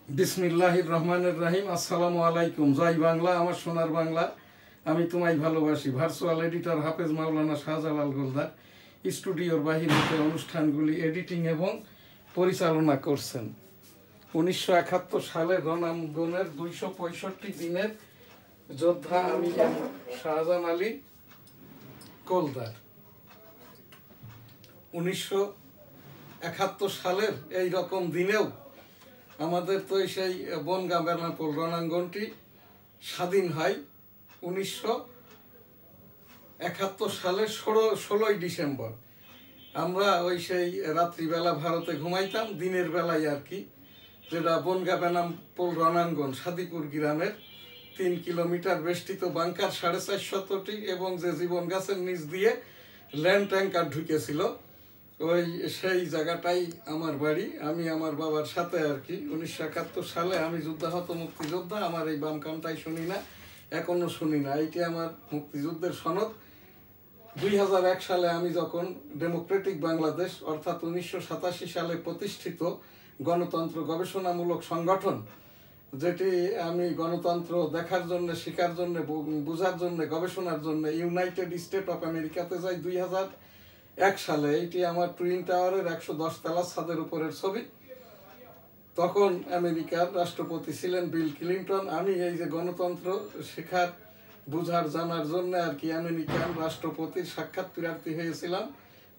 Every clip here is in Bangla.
বিসমিল্লাহির রহমানির রহিম। আসসালামু আলাইকুম। জয় বাংলা, আমার সোনার বাংলা। আমি তোমায় ভালোবাসি। ভার্চুয়াল এডিটর হাফেজ মাওলানা শাহজালাল গোলদার স্টুডিওর বাহির হতে অনুষ্ঠানগুলি এডিটিং এবং পরিচালনা করছেন। 1971 সালে রণাঙ্গনের 265 দিনের যোদ্ধা আমি শাহজাহান আলী গোলদার। 1971 সালের এই রকম দিনেও আমাদের তো সেই বনগাঁ বেনাপোল রণাঙ্গনটি স্বাধীন হয় 1971 সালের 16ই ডিসেম্বর। আমরা ওই সেই রাত্রিবেলা ভারতে ঘুমাইতাম, দিনের বেলায় আর কি, যেটা বনগাঁ বেনাপোল রণাঙ্গন সাদিপুর গ্রামের 3 কিলোমিটার বেষ্টিত বাংকার 450টি এবং যে জীবন গাছের নিচ দিয়ে ল্যান্ড ট্যাঙ্কার ঢুকেছিল ওই সেই জায়গাটাই আমার বাড়ি। আমি আমার বাবার সাথে আর কি 1971 সালে আমি যুদ্ধাহত মুক্তিযোদ্ধা। আমার এই বাম কানটাই শুনি না, এখনো শুনি না। এইটি আমার মুক্তিযুদ্ধের সনদ। 2001 সালে আমি যখন ডেমোক্রেটিক বাংলাদেশ অর্থাৎ 1987 সালে প্রতিষ্ঠিত গণতন্ত্র গবেষণামূলক সংগঠন, যেটি আমি গণতন্ত্র দেখার জন্য, শেখার জন্য, বোঝার জন্য, গবেষণার জন্য ইউনাইটেড স্টেট অফ আমেরিকাতে যাই 2001 সালে। এইটি আমার টুইন টাওয়ারের 110 তলা ছাদের উপরের ছবি। তখন আমেরিকার রাষ্ট্রপতি ছিলেন বিল ক্লিন্টন। আমি এই যে গণতন্ত্র শেখার, বুঝার, জানার জন্য আর কি আমেরিকান রাষ্ট্রপতির সাক্ষাৎ প্রার্থী হয়েছিলাম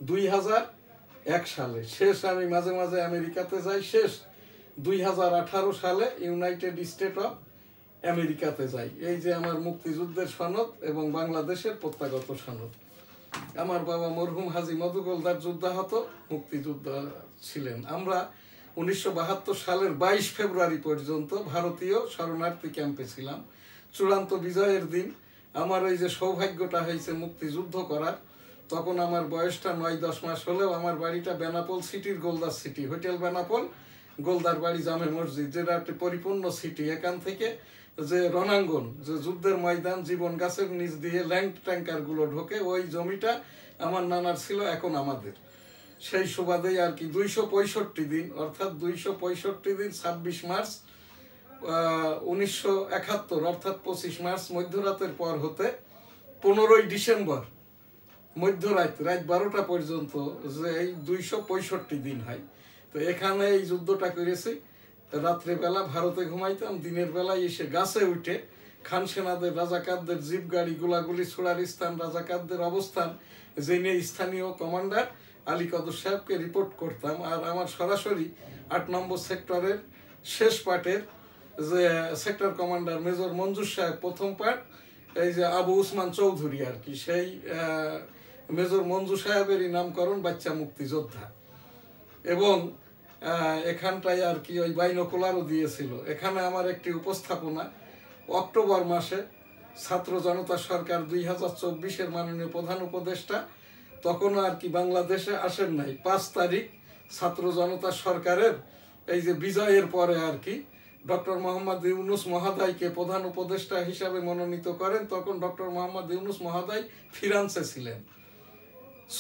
2001 সালে। শেষ আমি মাঝে মাঝে আমেরিকাতে যাই, শেষ 2018 সালে ইউনাইটেড স্টেট অফ আমেরিকাতে যাই। এই যে আমার মুক্তিযুদ্ধের সনদ এবং বাংলাদেশের প্রত্যাগত সনদ। আমার বাবা মরহুম হাজী মধু গোলদার যুদ্ধাহত মুক্তিযোদ্ধা ছিলেন। আমরা 1972 সালের 22 ফেব্রুয়ারি পর্যন্ত ভারতীয় শরণার্থী ক্যাম্পে ছিলাম। চূড়ান্ত বিজয়ের দিন আমার এই যে সৌভাগ্যটা হয়েছে মুক্তিযুদ্ধ করার, তখন আমার বয়সটা 9-10 মাস হলেও আমার বাড়িটা বেনাপোল সিটির গোলদার সিটি, হোটেল বেনাপোল, গোলদার বাড়ি, জামে মসজিদ, যেটা একটি পরিপূর্ণ সিটি। এখান থেকে যে রণাঙ্গন, যে যুদ্ধের ময়দান, জীবন গাছের নিচ দিয়ে ল্যান্ড ট্যাঙ্কার গুলো ঢোকে, ওই জমিটা আমার নানার ছিল, এখন আমাদের। সেই সুবাদেই আর কি 265 দিন অর্থাৎ 265 দিন 26 মার্চ 1971 অর্থাৎ 25 মার্চ মধ্যরাতের পর হতে 15ই ডিসেম্বর মধ্যরাত, রাত 12টা পর্যন্ত যে এই 265 দিন হয়। তো এখানে এই যুদ্ধটা করেছি। রাত্রেবেলা ভারতে ঘুমাইতাম, দিনের বেলায় এসে গাছে উঠে খান সেনাদের, রাজাকারদের জিপ গাড়ি, গোলাগুলি ছোড়ার স্থান, রাজাকারদের অবস্থান জেনে স্থানীয় কমান্ডার আলী কদর সাহেবকে রিপোর্ট করতাম। আর আমার সরাসরি 8 নম্বর সেক্টরের শেষ পার্টের যে সেক্টর কমান্ডার মেজর মঞ্জুর সাহেব, প্রথম পার্ট এই যে আবু উসমান চৌধুরী আর কি, সেই মেজর মঞ্জুর সাহেবেরই নামকরণ বাচ্চা মুক্তিযোদ্ধা। এবং এখানটায় আর কি ওই বাইনোকুলারও দিয়েছিল। এখানে আমার একটি উপস্থাপনা অক্টোবর মাসে ছাত্র জনতা সরকার 2024-এর মাননীয় প্রধান উপদেষ্টা তখনও আর কি বাংলাদেশে আসেন নাই। 5 তারিখ ছাত্র জনতা সরকারের এই যে বিজয়ের পরে আর কি ডক্টর মোহাম্মদ ইউনুস মহোদয়কে প্রধান উপদেষ্টা হিসাবে মনোনীত করেন। তখন ডক্টর মোহাম্মদ ইউনুস মহোদয় ফ্রান্সে ছিলেন।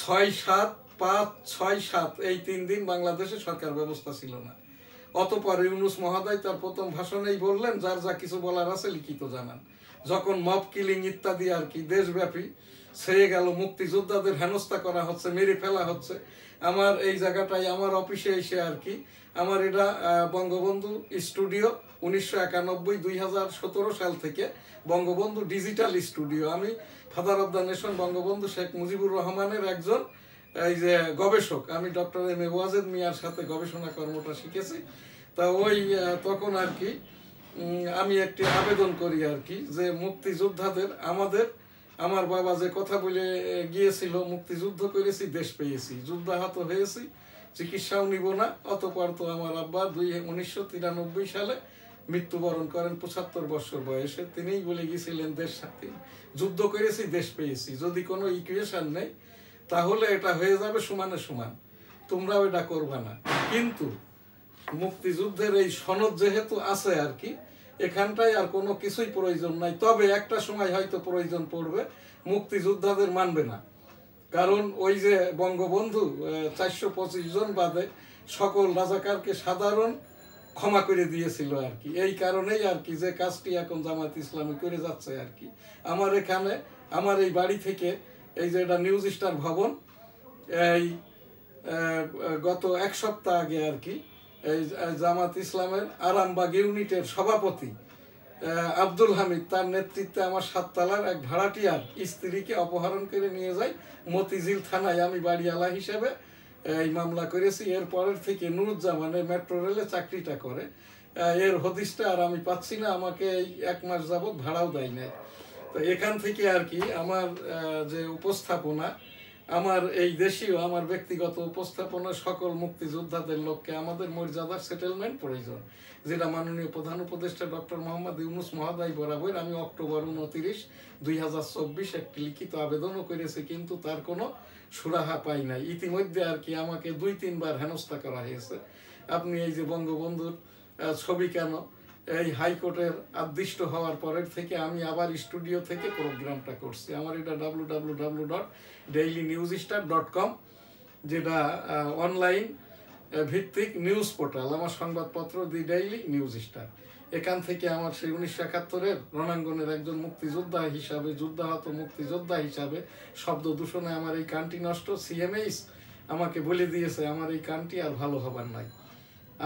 6-7 এই 3 দিন বাংলাদেশে সরকার ব্যবস্থা ছিল না। অতঃপর ইউনুস মহোদয় তার প্রথম ভাষণেই বললেন, যার যা কিছু বলার আছে লিখিত জানান। যখন মব কিলিং ইত্যাদি আর কি দেশব্যাপী ছেয়ে গেল, মুক্তিযোদ্ধাদের হেনস্থা করা হচ্ছে, মেরে ফেলা হচ্ছে, আমার এই জায়গাটায় আমার অফিসে এসে আর কি, আমার এটা বঙ্গবন্ধু স্টুডিও 1991-2017 সাল থেকে বঙ্গবন্ধু ডিজিটাল স্টুডিও। আমি father of the nation Bangabandhu Sheikh Mujibur রহমানের একজন এই যে গবেষক। আমি ডক্টর এম এ ওয়াজেদ মিয়ার সাথে গবেষণা কর্মটা শিখেছি। তা ওই তখন আর কি আমি একটি আবেদন করি আর কি, যে মুক্তিযোদ্ধাদের আমার বাবা যে কথা বলে গিয়েছিল, মুক্তিযুদ্ধ করেছি, দেশ পেয়েছি, যুদ্ধাহত হয়েছি, চিকিৎসাও নিব না। অতঃপর তো আমার আব্বা 1993 সালে মৃত্যুবরণ করেন 75 বছর বয়সে। তিনিই বলে গিয়েছিলেন, দেশ স্বাধীন, যুদ্ধ করেছি, দেশ পেয়েছি, যদি কোনো ইকুয়েশন নেই তাহলে এটা হয়ে যাবে সমানে সমান, তোমরাও এটা করবা না। কিন্তু মুক্তিযুদ্ধের এই সনদ যেহেতু আছে আর কি, এখানটায় আর কোনো কিছুই প্রয়োজন নাই। তবে একটা সময় হয়তো প্রয়োজন পড়বে, মুক্তিযোদ্ধাদের মানবে না। কারণ ওই যে বঙ্গবন্ধু 425 জন বাদে সকল রাজাকারকে সাধারণ ক্ষমা করে দিয়েছিল আর কি। এই কারণেই আর কি যে কাজটি এখন জামাত ইসলামী করে যাচ্ছে আর কি। আমার এখানে আমার এই বাড়ি থেকে এই যে এটা নিউজ স্টার ভবন, এই গত এক সপ্তাহ আগে আর কি এই জামাত ইসলামের আরামবাগ ইউনিটের সভাপতি আব্দুল হামিদ তার নেতৃত্বে আমার 7 তলার এক ভাড়াটিয়ার স্ত্রীকে অপহরণ করে নিয়ে যায় মতিঝিল থানায়। আমি বাড়িওয়ালা হিসেবে এই মামলা করেছি। এর পরের থেকে নুরুজ্জামানের মেট্রো রেলে চাকরিটা করে, এর হদিসটা আর আমি পাচ্ছি না। আমাকে এই 1 মাস যাবৎ ভাড়াও দেয় নাই। তো এখান থেকে আর কি আমার যে উপস্থাপনা, আমার এই দেশীয় আমার ব্যক্তিগত উপস্থাপনা সকল মুক্তিযোদ্ধাদের লক্ষ্যে আমাদের মর্যাদার সেটেলমেন্ট প্রয়োজন, যেটা মাননীয় প্রধান উপদেষ্টা ডক্টর মোহাম্মদ ইউনূস মহোদয় বরাবর আমি অক্টোবর 29, 2024 একটি লিখিত আবেদনও করেছি, কিন্তু তার কোনো সুরাহা পাই নাই। ইতিমধ্যে আর কি আমাকে 2-3 বার হেনস্থা করা হয়েছে। আপনি এই যে বঙ্গবন্ধুর ছবি কেন, এই হাইকোর্টের আদিষ্ট হওয়ার পরের থেকে আমি আবার স্টুডিও থেকে প্রোগ্রামটা করছি। আমার এটা www.dailynewsstar.com, যেটা অনলাইন ভিত্তিক নিউজ পোর্টাল। আমার সংবাদপত্র দি ডেইলি নিউজ স্টার। এখান থেকে আমার সেই 1971-এর রণাঙ্গনের একজন মুক্তিযোদ্ধা হিসাবে, যুদ্ধাহত মুক্তিযোদ্ধা হিসাবে, শব্দ দূষণে আমার এই কানটি নষ্ট। সিএমএইচ আমাকে বলে দিয়েছে আমার এই কানটি আর ভালো হবার নাই।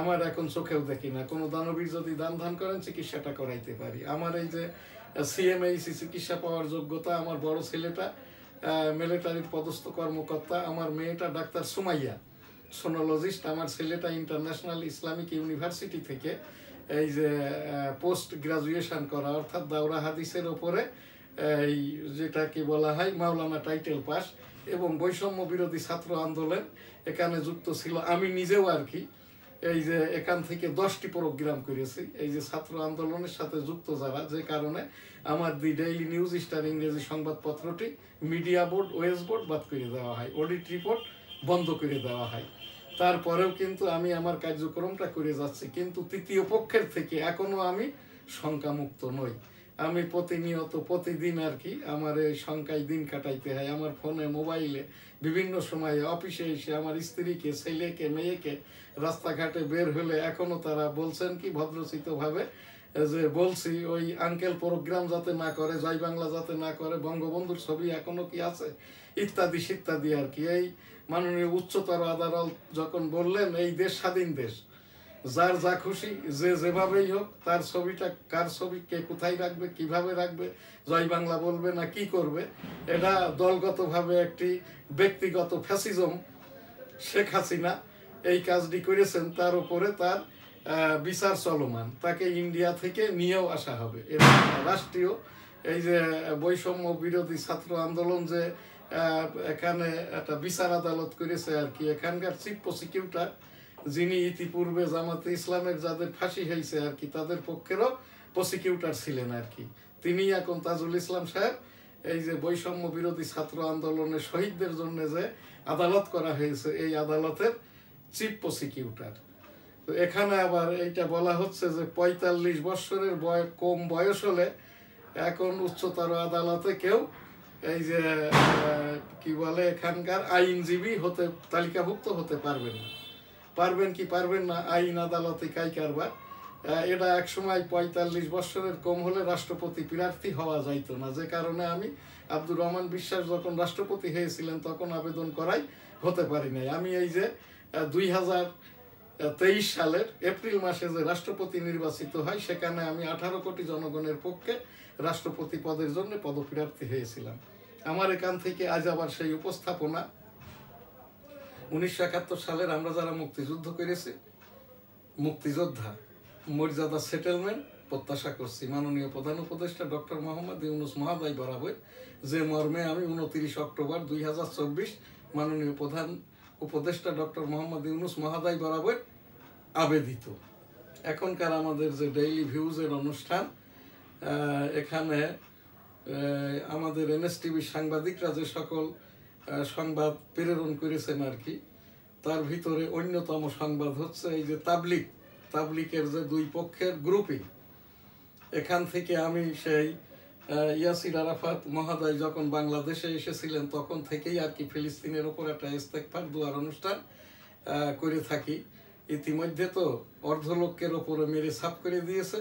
আমার এখন চোখেও দেখি না। কোনো দানবীর যদি দান ধান করেন চিকিৎসাটা করাইতে পারি। আমার এই যে সিএমএইচ চিকিৎসা পাওয়ার যোগ্যতা, আমার বড় ছেলেটা মিলিটারির পদস্থ কর্মকর্তা, আমার মেয়েটা ডাক্তার সুমাইয়া সোনোলজিস্ট, আমার ছেলেটা ইন্টারন্যাশনাল ইসলামিক ইউনিভার্সিটি থেকে এই যে পোস্ট গ্রাজুয়েশন করা, অর্থাৎ দাওরা হাদিসের ওপরে এই যেটাকে বলা হয় মাওলানা টাইটেল পাস, এবং বৈষম্য বিরোধী ছাত্র আন্দোলন এখানে যুক্ত ছিল। আমি নিজেও আর কি এই যে এখান থেকে 10টি প্রোগ্রাম করেছি এই যে ছাত্র আন্দোলনের সাথে যুক্ত যারা, যে কারণে আমার দি ডেইলি নিউজ স্টার ইংরেজি সংবাদপত্রটি মিডিয়া বোর্ড, ওয়েস বোর্ড বাদ করে দেওয়া হয়, অডিট রিপোর্ট বন্ধ করে দেওয়া হয়। তারপরেও কিন্তু আমি আমার কার্যক্রমটা করে যাচ্ছি, কিন্তু তৃতীয় পক্ষের থেকে এখনো আমি শঙ্কামুক্ত নই। আমি প্রতিনিয়ত প্রতিদিন আর কি আমার এই শঙ্কায় দিন কাটাইতে হয়। আমার ফোনে, মোবাইলে বিভিন্ন সময়ে অফিসে এসে আমার স্ত্রীকে, ছেলেকে, মেয়েকে রাস্তাঘাটে বের হলে এখনো তারা বলছেন কি ভদ্রচিতভাবে যে বলছি ওই আঙ্কেল প্রোগ্রাম যাতে না করে, জয় বাংলা যাতে না করে, বঙ্গবন্ধুর ছবি এখনো কি আছে, ইত্যাদি ইত্যাদি আর কি। এই মাননীয় উচ্চতর আদালত যখন বললেন এই দেশ স্বাধীন দেশ, যার যা খুশি যে যেভাবেই হোক তার ছবিটা, কার ছবি কে কোথায় রাখবে, কিভাবে রাখবে, জয় বাংলা বলবে না কি করবে, এটা দলগতভাবে একটি ব্যক্তিগত ফ্যাসিজম শেখ হাসিনা এই কাজটি করেছেন। তার উপরে তার বিচার চলমান, তাকে ইন্ডিয়া থেকে নিয়েও আসা হবে। এটা রাষ্ট্রীয় এই যে বৈষম্য বিরোধী ছাত্র আন্দোলন যে এখানে একটা বিচার আদালত করেছে আর কি, এখানকার চিফ প্রসিকিউটর যিনি ইতিপূর্বে জামাতে ইসলামের যাদের ফাঁসি হয়েছে আর কি তাদের পক্ষেরও প্রসিকিউটর ছিলেন আর কি, তিনি এখন তাজুল ইসলাম সাহেব এই যে বৈষম্য বিরোধী ছাত্র আন্দোলনের শহীদদের জন্য যে আদালত করা হয়েছে এই আদালতের চিফ প্রসিকিউটর। তো এখানে আবার এইটা বলা হচ্ছে যে 45 বছরের কম বয়স হলে এখন উচ্চতর আদালতে কেউ এই যে কি বলে এখানকার আইনজীবী হতে তালিকাভুক্ত হতে পারবেন না। পারবেন কি পারবেন না, আইন আদালতে কাই কারবার। এটা এক সময় 45 বছরের কম হলে রাষ্ট্রপতি প্রার্থী হওয়া যাইত না, যে কারণে আমি আব্দুর রহমান বিশ্বাস যখন রাষ্ট্রপতি হয়েছিলেন তখন আবেদন করাই হতে পারি নাই। আমি এই যে 2023 সালের এপ্রিল মাসে যে রাষ্ট্রপতি নির্বাচিত হয় সেখানে আমি 18 কোটি জনগণের পক্ষে রাষ্ট্রপতি পদের জন্য পদপ্রার্থী হয়েছিলাম। আমার এখান থেকে আজ আবার সেই উপস্থাপনা 1971 সালের আমরা যারা মুক্তিযুদ্ধ করেছি, মুক্তিযোদ্ধা মর্যাদা সেটেলমেন্ট প্রত্যাশা করছি মাননীয় প্রধান উপদেষ্টা ডক্টর মোহাম্মদ ইউনূস মহোদয় বরাবর, যে মর্মে আমি 29 অক্টোবর 2024 মাননীয় প্রধান উপদেষ্টা ডক্টর মোহাম্মদ ইউনূস মহোদয় বরাবর আবেদিত। এখনকার আমাদের যে ডেইলি ভিউজের অনুষ্ঠান, এখানে আমাদের এনএসটিভি সাংবাদিকরা যে সকল সংবাদ প্রেরণ করেছেন আর কি, তার ভিতরে অন্যতম সংবাদ হচ্ছে এই যে তাবলিকের যে দুই পক্ষের গ্রুপিং। এখান থেকে আমি সেই ইয়াসির আরাফাত মহোদয় যখন বাংলাদেশে এসেছিলেন তখন থেকেই আর কি ফিলিস্তিনের ওপর একটা ইস্তেগফার দুয়ার অনুষ্ঠান করে থাকি। ইতিমধ্যে তো অর্ধলক্ষের ওপরে মেরে ছাপ করে দিয়েছে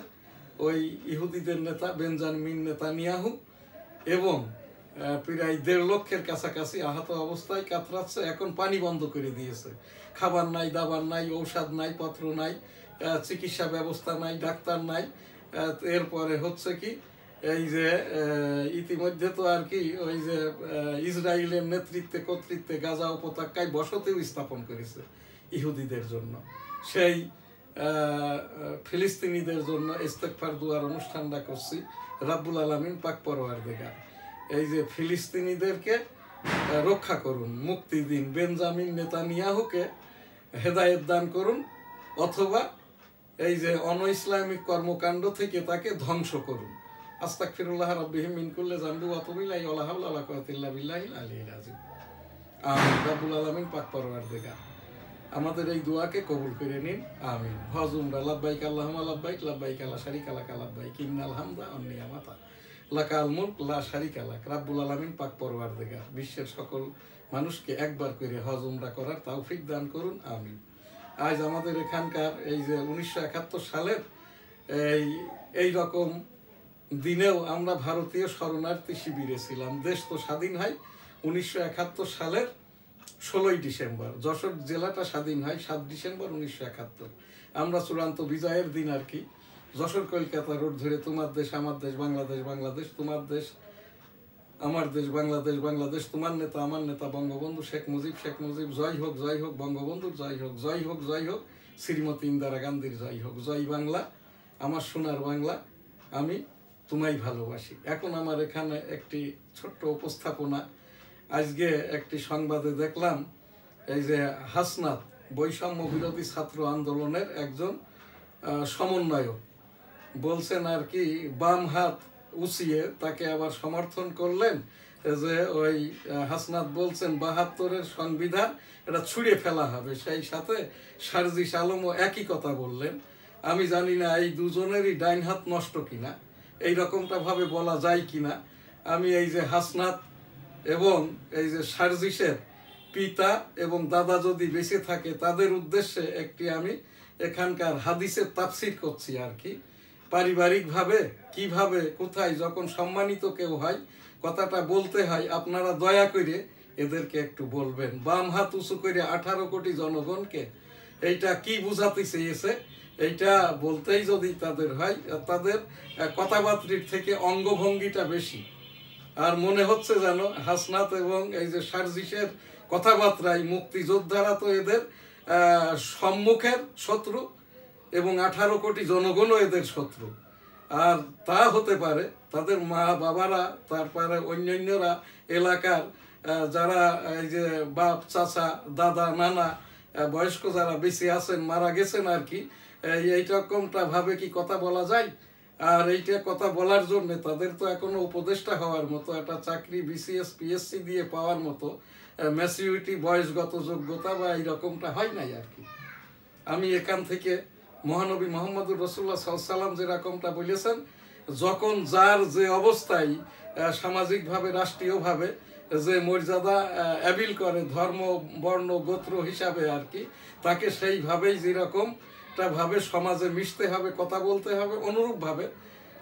ওই ইহুদিদের নেতা বেঞ্জামিন নেতানিয়াহু, এবং প্রায় 1.5 লক্ষের কাছাকাছি আহত অবস্থায় কাতরাচ্ছে। এখন পানি বন্ধ করে দিয়েছে, খাবার নাই, দাবার নাই, ঔষধ নাই, পত্র নাই, চিকিৎসা ব্যবস্থা নাই, ডাক্তার নাই। এরপরে হচ্ছে কি, এই যে ইতিমধ্যে তো আর কি ওই যে ইসরায়েলের নেতৃত্বে কর্তৃত্বে গাজা উপত্যকায় বসতিও স্থাপন করেছে ইহুদিদের জন্য। সেই ফিলিস্তিনিদের জন্য ইস্তেগফার দুয়ার অনুষ্ঠানটা করছি। রাব্বুল আলামিন পাক পরওয়ারদিগার এই যে ফিলিস্তিনিদেরকে রক্ষা করুন, মুক্তি দিন, বেঞ্জামিন নেতানিয়াহুকে হেদায়েত দান করুন, অথবা এই যে অন-ইসলামিক কর্মকাণ্ড থেকে তাকে ধ্বংস করুন। আস্তাগফিরুল্লাহ রাব্বিহি মিন কুল্লি যামবি ওয়া আতুবু ইলাইহি ওয়া লা হাওলা ওয়া লা কুওয়াতা ইল্লা বিল্লাহিল আলিয়্যিল আযীম। আমিন। রাব্বুল আলামিন পাক পরওয়ারদিগার আমাদের এই দোয়াকে কবুল করে নিন, আমিন। হজ উমরা লাব্বাইক আল্লাহুম্মা লাব্বাইক, লাব্বাইক লা শারীকা লাকা লাব্বাইক, ইন্নাল হামদা ওয়ান নি'মাতা লাকাল মুলক লা শারীকা লাক। রাব্বুল আলামিন পাক পরওয়ারদিগার বিশ্বের সকল মানুষকে একবার করে হজ উমরা করার তৌফিক দান করুন, আমিন। আজ আমাদের এখানকার এই যে 1971 সালের এই রকম দিনেও আমরা ভারতীয় শরণার্থী শিবিরে ছিলাম। দেশ তো স্বাধীন হয় 1971 সালের 16ই ডিসেম্বর। যশোর জেলাটা স্বাধীন হয় 7 ডিসেম্বর 1971। আমরা চূড়ান্ত বিজয়ের দিন আর কি যশোর কলকাতা রোড ধরে তোমার দেশ আমার দেশ বাংলাদেশ, বাংলাদেশ তোমার দেশ আমার দেশ, বাংলাদেশ বাংলাদেশ তোমার নেতা আমার নেতা বঙ্গবন্ধু শেখ মুজিব, শেখ মুজিব জয় হোক, জয় হোক বঙ্গবন্ধুর জয় হোক, জয় হোক, জয় হোক শ্রীমতী ইন্দিরা গান্ধীর জয় হোক, জয় বাংলা আমার সোনার বাংলা, আমি তোমায় ভালোবাসি। এখন আমার এখানে একটি ছোট্ট উপস্থাপনা। আজকে একটি সংবাদে দেখলাম এই যে হাসনাত বৈষম্য বিরোধী ছাত্র আন্দোলনের একজন সমন্বয়ক বলছেন আর কি, বাম হাত উঁচিয়ে তাকে আবার সমর্থন করলেন যে ওই হাসনাত বলছেন 72-এর সংবিধান এটা ছুঁড়ে ফেলা হবে। সেই সাথে সার্জিস আলমও একই কথা বললেন। আমি জানি না এই দুজনেরই ডাইন হাত নষ্ট কিনা, এই রকমটা ভাবে বলা যায় কিনা। আমি এই যে হাসনাত এবং এই যে সার্জিসের পিতা এবং দাদা যদি বেঁচে থাকে তাদের উদ্দেশ্যে একটি আমি এখানকার হাদিসের তাফসীর করছি আর কি। পারিবারিকভাবে কিভাবে কোথায় যখন সম্মানিত কেউ হয় কথাটা বলতে হয়, আপনারা দয়া করে এদেরকে একটু বলবেন। বাম হাত উঁচু করে 18 কোটি জনগণকে এইটা কি বুঝাতে চেয়েছে এইটা বলতেই যদি তাদের হয়, তাদের কথাবার্তার থেকে অঙ্গভঙ্গিটা বেশি। আর মনে হচ্ছে যেন হাসনাত এবং এই যে সার্জিসের কথাবার্তায় মুক্তিযোদ্ধারা তো এদের সম্মুখের শত্রু এবং 18 কোটি জনগণও এদের শত্রু। আর তা হতে পারে তাদের মা বাবারা, তারপরে অন্যান্যরা এলাকার যারা এই যে বাপ চাচা দাদা নানা বয়স্ক যারা বেঁচে আছেন মারা গেছেন আর কি, এইরকমটা ভাবে কি কথা বলা যায়? আর এইটা কথা বলার জন্য তাদের তো এখনো উপদেষ্টা হওয়ার মতো একটা চাকরি বিসিএস পিএসসি দিয়ে পাওয়ার মতো ম্যাচুরিটি বয়সগত যোগ্যতা বা এইরকমটা হয় নাই আর কি। আমি এখান থেকে মহানবী মোহাম্মদুর রাসূলুল্লাহ সাল্লাল্লাহু আলাইহি ওয়াসাল্লাম যেরকমটা বলেছেন, যখন যার যে অবস্থায় সামাজিকভাবে রাষ্ট্রীয়ভাবে যে মর্যাদা অ্যাবিল করে ধর্ম বর্ণ গোত্র হিসাবে আর কি, তাকে সেইভাবেই যেরকমটা ভাবে সমাজে মিশতে হবে, কথা বলতে হবে, অনুরূপভাবে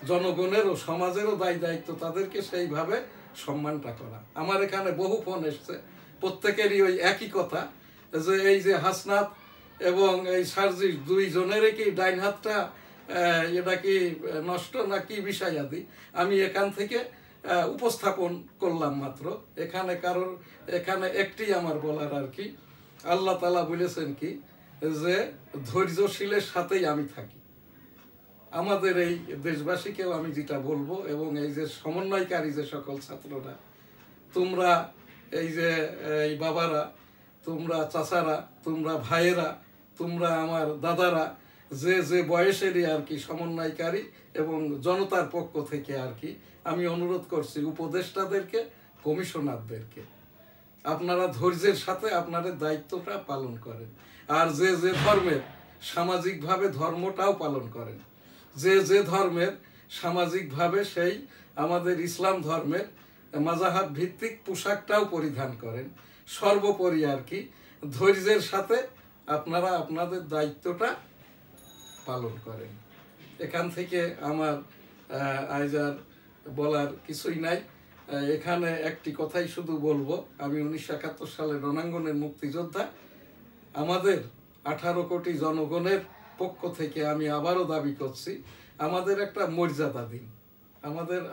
জনগণেরও সমাজেরও দায়িত্ব তাদেরকে সেইভাবে সম্মানটা করা। আমার এখানে বহু ফোন এসছে, প্রত্যেকেরই ওই একই কথা যে এই যে হাসনাত এবং এই সার্জিস দুইজনেরই কি ডাইন হাতটা এটা কি নষ্ট না কি বিষয় আদি আমি এখান থেকে উপস্থাপন করলাম মাত্র। এখানে একটি আমার বলার আর কি, আল্লাহ তাআলা বলেছেন কি যে ধৈর্যশীলের সাথেই আমি থাকি। আমাদের এই দেশবাসীকেও আমি যেটা বলবো এবং এই যে সমন্বয়কারী যে সকল ছাত্ররা, তোমরা এই যে এই বাবারা, তোমরা চাচারা, তোমরা ভাইয়েরা, তোমরা আমার দাদারা, যে যে বয়সেরই আর কি সমন্বয়কারী এবং জনতার পক্ষ থেকে আর কি আমি অনুরোধ করছি উপদেষ্টাদেরকে, কমিশনারদেরকে, আপনারা ধৈর্যের সাথে আপনাদের দায়িত্বটা পালন করেন। আর যে যে ধর্মের সামাজিকভাবে ধর্মটাও পালন করেন, যে যে ধর্মের সামাজিকভাবে সেই আমাদের ইসলাম ধর্মের মাযহাব ভিত্তিক পোশাকটাও পরিধান করেন। সর্বোপরি আর কি ধৈর্যের সাথে আপনারা আপনাদের দায়িত্বটা পালন করেন। এখান থেকে আমার আজ আর বলার কিছুই নাই। এখানে একটি কথাই শুধু বলবো, আমি 1971 সালে রণাঙ্গনের মুক্তিযোদ্ধা। আমাদের 18 কোটি জনগণের পক্ষ থেকে আমি আবারও দাবি করছি, আমাদের একটা মর্যাদা দিন।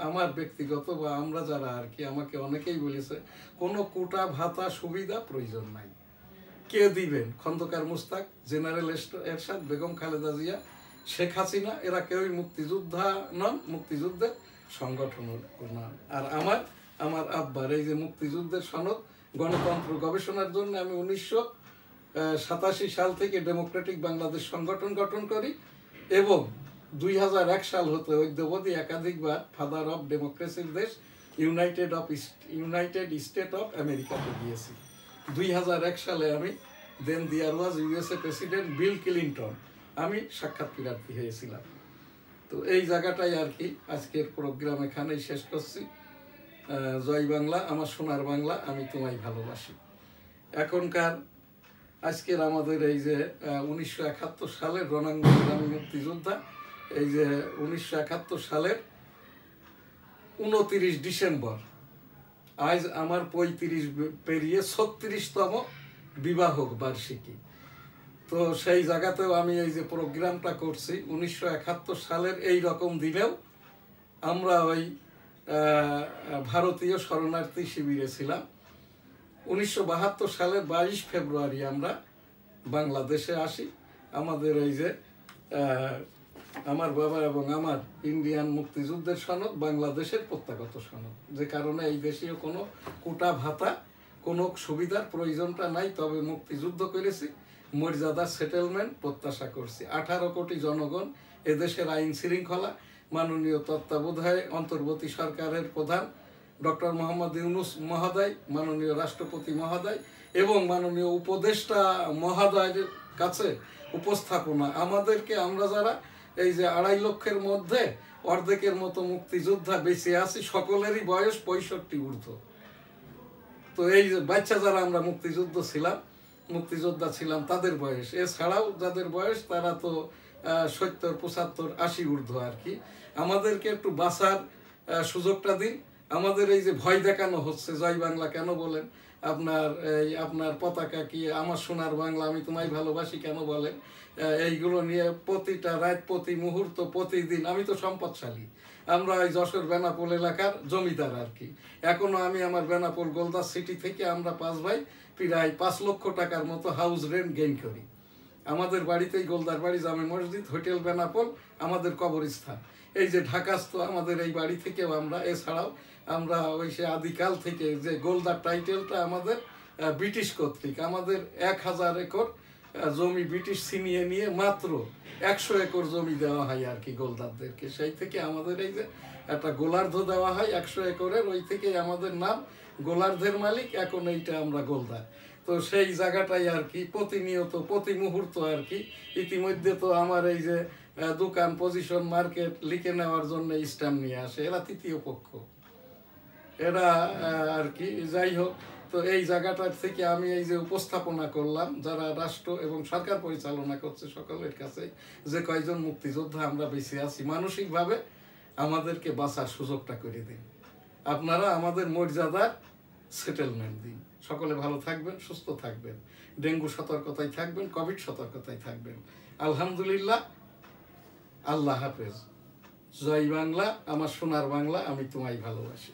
আমার ব্যক্তিগত বা আমরা যারা আর কি, আমাকে অনেকেই বলেছে কোনো কোটা ভাতা সুবিধা প্রয়োজন নাই। কে দিবেন? খন্দকার মুস্তাক, জেনারেল এরশাদ, বেগম খালেদা জিয়া, শেখ হাসিনা, এরা কেউই মুক্তিযোদ্ধা নন, মুক্তিযুদ্ধের সংগঠন নন। আর আমার আব্বার এই যে মুক্তিযুদ্ধের সনদ গণতন্ত্র গবেষণার জন্য আমি 1987 সাল থেকে ডেমোক্রেটিক বাংলাদেশ সংগঠন গঠন করি এবং 2001 সাল হতে অদ্যাবধি একাধিকবার ফাদার অফ ডেমোক্রেসির দেশ ইউনাইটেড স্টেট অফ আমেরিকাতে গিয়েছি। 2001 সালে আমি দেন দেয়ার ওয়াজ ইউএসএ প্রেসিডেন্ট বিল ক্লিনটন, আমি সাক্ষাৎ প্রার্থী হয়েছিলাম। তো এই জায়গাটাই আর কি আজকের প্রোগ্রাম এখানেই শেষ করছি। জয় বাংলা, আমার সোনার বাংলা, আমি তোমায় ভালোবাসি। এখনকার আজকের আমাদের এই যে 1971 সালের রণাঙ্গনের আমি মুক্তিযোদ্ধা, এই যে 1971 সালের 29 ডিসেম্বর, আজ আমার 35 পেরিয়ে 36তম বিবাহ বার্ষিকী। তো সেই জায়গাতেও আমি এই যে প্রোগ্রামটা করছি, 1971 সালের এই রকম দিনেও আমরা ওই ভারতীয় শরণার্থী শিবিরে ছিলাম। 1972 সালের 22 ফেব্রুয়ারি আমরা বাংলাদেশে আসি। আমাদের এই যে আমার বাবা এবং আমার ইন্ডিয়ান মুক্তিযুদ্ধের সনদ বাংলাদেশের প্রত্যাগত সনদ, যে কারণে এই দেশীয় কোনো কোটা ভাতা কোনো সুবিধার প্রয়োজনটা নাই। তবে মুক্তিযুদ্ধ করেছি, মর্যাদা সেটেলমেন্ট প্রত্যাশা করছি। 18 কোটি জনগণ, এদেশের আইন শৃঙ্খলা, মাননীয় তত্ত্বাবধায়ক অন্তর্বর্তী সরকারের প্রধান ডক্টর মোহাম্মদ ইউনূস মহোদয়, মাননীয় রাষ্ট্রপতি মহোদয় এবং মাননীয় উপদেষ্টা মহোদয়ের কাছে উপস্থাপনা আমাদেরকে, আমরা যারা এই যে 2.5 লক্ষের মধ্যে অর্ধেকের মতো মুক্তিযোদ্ধা বেঁচে আছি, সকলেরই বয়স 65 ঊর্ধ্ব। তো এই যে বাচ্চা যারা আমরা মুক্তিযোদ্ধা ছিলাম তাদের বয়স, এছাড়াও যাদের বয়স তারা তো 70, 75, 80 ঊর্ধ্ব আর কি। আমাদেরকে একটু বাঁচার সুযোগটা দিন। আমাদের এই যে ভয় দেখানো হচ্ছে, জয় বাংলা কেন বলেন, আপনার পতাকা কি, আমার সোনার বাংলা, আমি তোমায় ভালোবাসি কেন বলেন, এইগুলো নিয়ে প্রতিটা রাত, প্রতি মুহূর্ত, প্রতিদিন। আমি তো সম্পদশালী, আমরা ওই যশোর বেনাপোল এলাকার জমিদার আর কি। এখনো আমি আমার বেনাপোল গোলদাস সিটি থেকে আমরা 5 ভাই প্রায় 5 লক্ষ টাকার মতো হাউস রেন্ট গেইন করি। আমাদের বাড়িতেই গোলদার বাড়ি, জামে মসজিদ, হোটেল বেনাপোল, আমাদের কবরস্থান। এই যে ঢাকাস্থ আমাদের এই বাড়ি থেকেও আমরা, এছাড়াও আমরা ওই সে আদিকাল থেকে যে গোলদার টাইটেলটা আমাদের ব্রিটিশ কর্তৃক, আমাদের 1000 একর জমি ব্রিটিশ ছিনিয়ে নিয়ে মাত্র 100 একর জমি দেওয়া হয় আর কি গোলদারদেরকে। সেই থেকে আমাদের এই যে একটা গোলার্ধ দেওয়া হয় 100 একরের, ওই থেকে আমাদের নাম গোলার্ধের মালিক, এখন এইটা আমরা গোলদার। তো সেই জায়গাটাই আর কি প্রতিনিয়ত, প্রতি মুহূর্ত আর কি। ইতিমধ্যে তো আমার এই যে দোকান, পজিশন, মার্কেট লিখে নেওয়ার জন্য স্ট্যাম্প নিয়ে আসে, এরা তৃতীয় পক্ষ, এরা আর কি। যাই হোক, তো এই জায়গাটার থেকে আমি এই যে উপস্থাপনা করলাম যারা রাষ্ট্র এবং সরকার পরিচালনা করছে সকলের কাছে, যে কয়জন মুক্তিযোদ্ধা আমরা বেঁচে আছি, মানসিকভাবে আমাদেরকে বাঁচার সুযোগটা করে দিন। আপনারা আমাদের মর্যাদার সেটেলমেন্ট দিন। সকলে ভালো থাকবেন, সুস্থ থাকবেন, ডেঙ্গু সতর্কতায় থাকবেন, কোভিড সতর্কতায় থাকবেন। আলহামদুলিল্লাহ, আল্লাহ হাফেজ। জয় বাংলা, আমার সোনার বাংলা, আমি তোমায় ভালোবাসি।